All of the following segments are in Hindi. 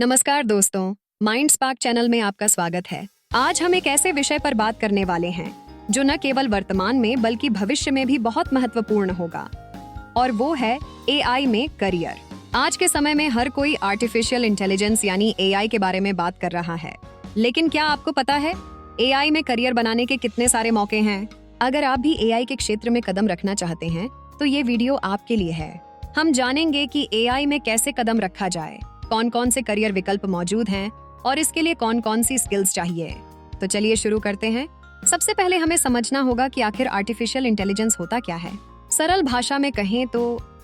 नमस्कार दोस्तों, माइंड स्पार्क चैनल में आपका स्वागत है। आज हम एक ऐसे विषय पर बात करने वाले हैं जो न केवल वर्तमान में बल्कि भविष्य में भी बहुत महत्वपूर्ण होगा, और वो है एआई में करियर। आज के समय में हर कोई आर्टिफिशियल इंटेलिजेंस यानी एआई के बारे में बात कर रहा है, लेकिन क्या आपको पता है एआई में करियर बनाने के कितने सारे मौके हैं? अगर आप भी एआई के क्षेत्र में कदम रखना चाहते हैं तो ये वीडियो आपके लिए है। हम जानेंगे कि एआई में कैसे कदम रखा जाए, कौन कौन से करियर विकल्प मौजूद हैं और इसके लिए कौन कौन सी स्किल्स चाहिए। तो चलिए शुरू करते हैं। सबसे पहले हमें समझना होगा कि आखिर आर्टिफिशियल इंटेलिजेंस होता क्या है। सरल भाषा में कहें तो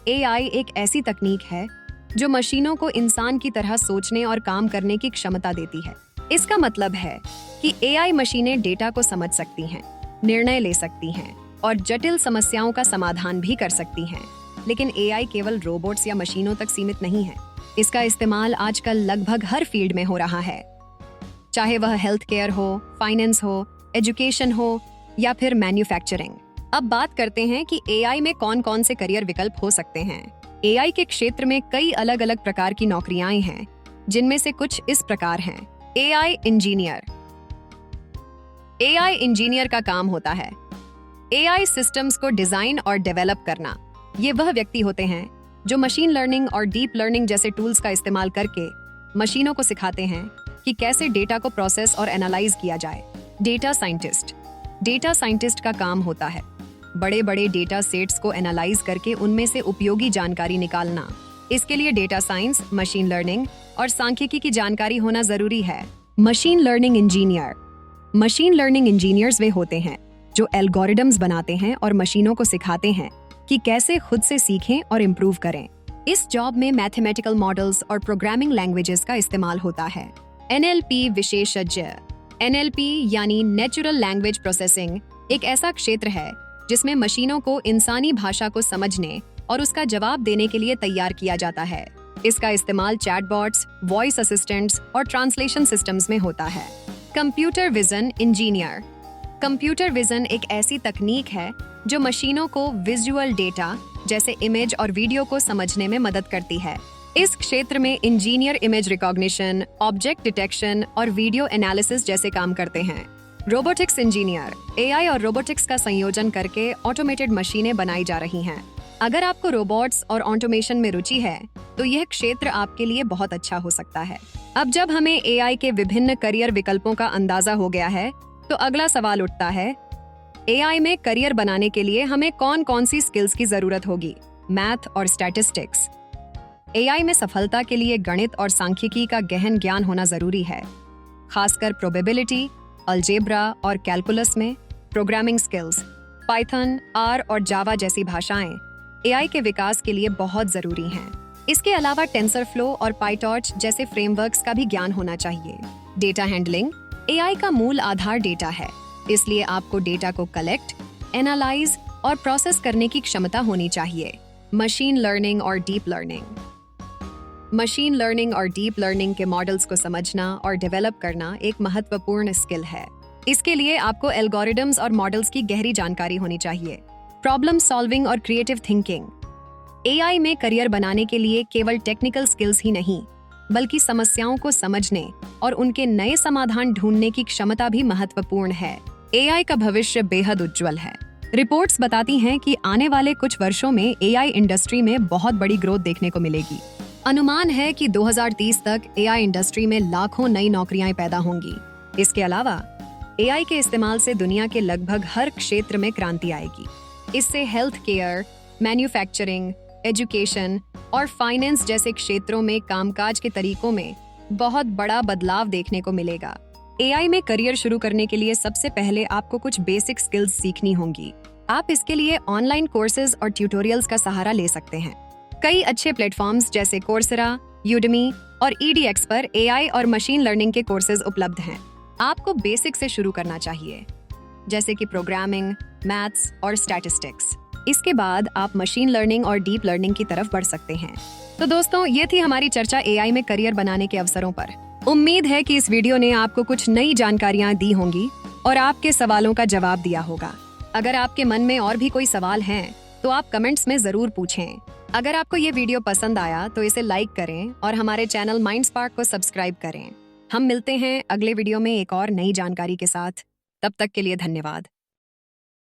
एआई एक ऐसी तकनीक है जो मशीनों को इंसान की तरह सोचने और काम करने की क्षमता देती है। इसका मतलब है कि एआई मशीनें डेटा को समझ सकती हैं, निर्णय ले सकती हैं और जटिल समस्याओं का समाधान भी कर सकती हैं। लेकिन एआई केवल रोबोट्स या मशीनों तक सीमित नहीं है। इसका इस्तेमाल आजकल लगभग हर फील्ड में हो रहा है, चाहे वह हेल्थ केयर हो, फाइनेंस हो, एजुकेशन हो या फिर मैन्युफैक्चरिंग। अब बात करते हैं कि एआई में कौन कौन से करियर विकल्प हो सकते हैं। एआई के क्षेत्र में कई अलग अलग प्रकार की नौकरियां हैं, जिनमें से कुछ इस प्रकार हैं। AI engineer. एआई इंजीनियर का काम होता है एआई सिस्टम्स को डिजाइन और डेवलप करना। ये वह व्यक्ति होते हैं जो मशीन लर्निंग और डीप लर्निंग जैसे टूल्स का इस्तेमाल करके मशीनों को सिखाते हैं कि कैसे डेटा को प्रोसेस और एनालाइज किया जाए। Data scientist. डेटा साइंटिस्ट का काम होता है बड़े बड़े डेटा सेट्स को एनालाइज करके उनमें से उपयोगी जानकारी निकालना। इसके लिए डेटा साइंस, मशीन लर्निंग और सांख्यिकी की जानकारी होना जरूरी है। Machine learning engineer. Machine learning engineers वे होते हैं जो एल्गोरिदम्स बनाते हैं और मशीनों को सिखाते हैं कि कैसे खुद से सीखें और इम्प्रूव करें। इस जॉब में मैथमेटिकल मॉडल्स और प्रोग्रामिंग लैंग्वेजेस का इस्तेमाल होता है। एनएलपी विशेषज्ञ। एनएलपी यानी नेचुरल लैंग्वेज प्रोसेसिंग एक ऐसा क्षेत्र है जिसमें मशीनों को इंसानी भाषा को समझने और उसका जवाब देने के लिए तैयार किया जाता है। इसका इस्तेमाल चैटबॉट्स, वॉइस असिस्टेंट्स और ट्रांसलेशन सिस्टम्स में होता है। Computer vision engineer. Computer vision एक ऐसी तकनीक है जो मशीनों को विजुअल डेटा जैसे इमेज और वीडियो को समझने में मदद करती है। इस क्षेत्र में engineer image recognition, object detection और वीडियो एनालिसिस जैसे काम करते हैं। Robotics engineer. एआई और रोबोटिक्स का संयोजन करके ऑटोमेटेड मशीनें बनाई जा रही हैं। अगर आपको रोबोट्स और ऑटोमेशन में रुचि है तो यह क्षेत्र आपके लिए बहुत अच्छा हो सकता है। अब जब हमें एआई के विभिन्न करियर विकल्पों का अंदाजा हो गया है तो अगला सवाल उठता है, एआई में करियर बनाने के लिए हमें कौन कौन सी स्किल्स की जरूरत होगी। मैथ और स्टैटिस्टिक्स। एआई में सफलता के लिए गणित और सांख्यिकी का गहन ज्ञान होना जरूरी है, खासकर प्रोबेबिलिटी, अलजेब्रा और कैलकुलस में। Programming skills. पाइथन, आर और जावा जैसी भाषाएं एआई के विकास के लिए बहुत जरूरी हैं। इसके अलावा टेंसरफ्लो और पाइटॉर्च जैसे फ्रेमवर्क्स का भी ज्ञान होना चाहिए। Data handling. एआई का मूल आधार डेटा है, इसलिए आपको डेटा को कलेक्ट, एनालाइज और प्रोसेस करने की क्षमता होनी चाहिए। मशीन लर्निंग और डीप लर्निंग। मशीन लर्निंग और डीप लर्निंग के मॉडल्स को समझना और डेवलप करना एक महत्वपूर्ण स्किल है। इसके लिए आपको एल्गोरिदम्स और मॉडल्स की गहरी जानकारी होनी चाहिए। प्रॉब्लम सॉल्विंग और क्रिएटिव थिंकिंग। एआई में करियर बनाने के लिए केवल टेक्निकल स्किल्स ही नहीं, बल्कि समस्याओं को समझने और उनके नए समाधान ढूंढने की क्षमता भी महत्वपूर्ण है। एआई का भविष्य बेहद उज्जवल है। रिपोर्ट्स बताती हैं कि आने वाले कुछ वर्षों में एआई इंडस्ट्री में बहुत बड़ी ग्रोथ देखने को मिलेगी। अनुमान है कि 2030 तक एआई इंडस्ट्री में लाखों नई नौकरियां पैदा होंगी। इसके अलावा एआई के इस्तेमाल से दुनिया के लगभग हर क्षेत्र में क्रांति आएगी। इससे हेल्थ केयर, मैन्युफैक्चरिंग, एजुकेशन और फाइनेंस जैसे क्षेत्रों में कामकाज के तरीकों में बहुत बड़ा बदलाव देखने को मिलेगा। एआई में करियर शुरू करने के लिए सबसे पहले आपको कुछ बेसिक स्किल्स सीखनी होंगी। आप इसके लिए ऑनलाइन कोर्सेज और ट्यूटोरियल्स का सहारा ले सकते हैं। कई अच्छे प्लेटफॉर्म्स जैसे कोर्सेरा, यूडेमी और EDX पर एआई और मशीन लर्निंग के कोर्सेज उपलब्ध हैं। आपको बेसिक से शुरू करना चाहिए, जैसे कि प्रोग्रामिंग, मैथ्स और स्टैटिस्टिक्स। इसके बाद आप मशीन लर्निंग और डीप लर्निंग की तरफ बढ़ सकते हैं। तो दोस्तों, ये थी हमारी चर्चा एआई में करियर बनाने के अवसरों पर। उम्मीद है कि इस वीडियो ने आपको कुछ नई जानकारियां दी होंगी और आपके सवालों का जवाब दिया होगा। अगर आपके मन में और भी कोई सवाल हैं, तो आप कमेंट्स में जरूर पूछें। अगर आपको ये वीडियो पसंद आया तो इसे लाइक करें और हमारे चैनल माइंड स्पार्क को सब्सक्राइब करें। हम मिलते हैं अगले वीडियो में एक और नई जानकारी के साथ। तब तक के लिए धन्यवाद।